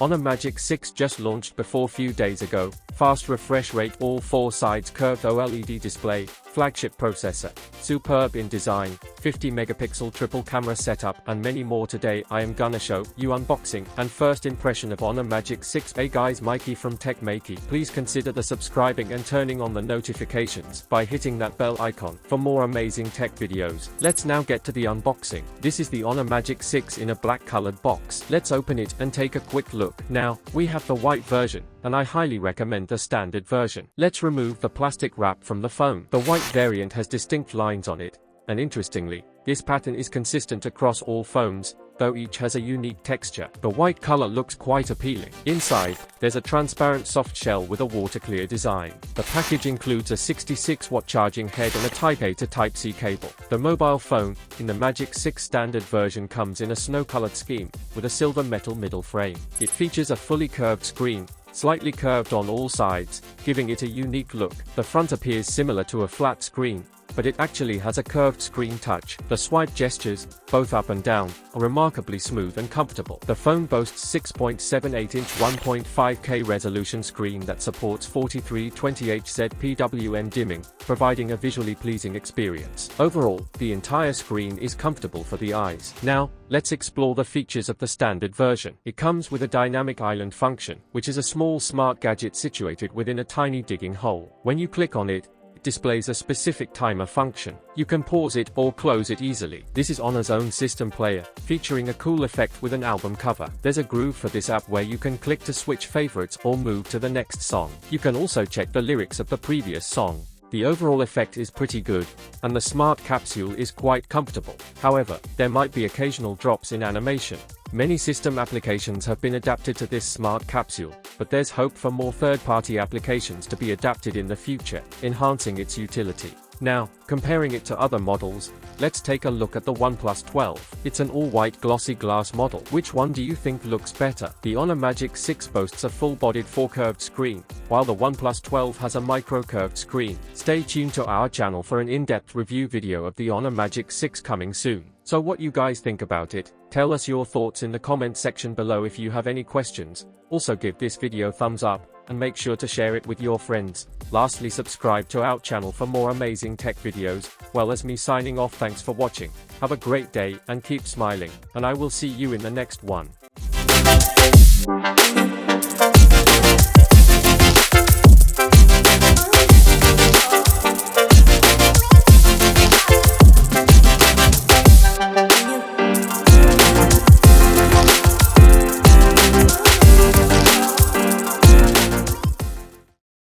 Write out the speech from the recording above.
Honor Magic 6 just launched before few days ago. Fast refresh rate, all 4 sides curved OLED display, flagship processor, superb in design, 50 megapixel triple camera setup, and many more. Today I am gonna show you unboxing and first impression of Honor Magic 6. Hey guys, Maiky from techmaiky. Please consider the subscribing and turning on the notifications by hitting that bell icon for more amazing tech videos. Let's now get to the unboxing. This is the Honor Magic 6 in a black colored box. Let's open it and take a quick look. Now, we have the white version, and I highly recommend the standard version. Let's remove the plastic wrap from the phone. The white variant has distinct lines on it, and interestingly, this pattern is consistent across all phones, though each has a unique texture. The white color looks quite appealing. Inside, there's a transparent soft shell with a water-clear design. The package includes a 66-watt charging head and a Type A to Type C cable. The mobile phone, in the Magic 6 standard version, comes in a snow-colored scheme, with a silver metal middle frame. It features a fully curved screen, slightly curved on all sides, giving it a unique look. The front appears similar to a flat screen, but it actually has a curved screen touch. The swipe gestures, both up and down, are remarkably smooth and comfortable. The phone boasts 6.78-inch 1.5K resolution screen that supports 4320Hz PWM dimming, providing a visually pleasing experience. Overall, the entire screen is comfortable for the eyes. Now, let's explore the features of the standard version. It comes with a dynamic island function, which is a small smart gadget situated within a tiny digging hole. When you click on it, displays a specific timer function. You can pause it or close it easily. This is Honor's own system player, featuring a cool effect with an album cover. There's a groove for this app where you can click to switch favorites or move to the next song. You can also check the lyrics of the previous song. The overall effect is pretty good, and the smart capsule is quite comfortable. However, there might be occasional drops in animation. Many system applications have been adapted to this smart capsule, but there's hope for more third-party applications to be adapted in the future, enhancing its utility. Now, comparing it to other models, let's take a look at the OnePlus 12. It's an all-white glossy glass model. Which one do you think looks better? The Honor Magic 6 boasts a full-bodied 4-curved screen, while the OnePlus 12 has a micro-curved screen. Stay tuned to our channel for an in-depth review video of the Honor Magic 6 coming soon. So what you guys think about it? Tell us your thoughts in the comment section below. If you have any questions, also give this video thumbs up, and make sure to share it with your friends. Lastly, subscribe to our channel for more amazing tech videos. Well, as me signing off, thanks for watching. Have a great day and keep smiling, and I will see you in the next one.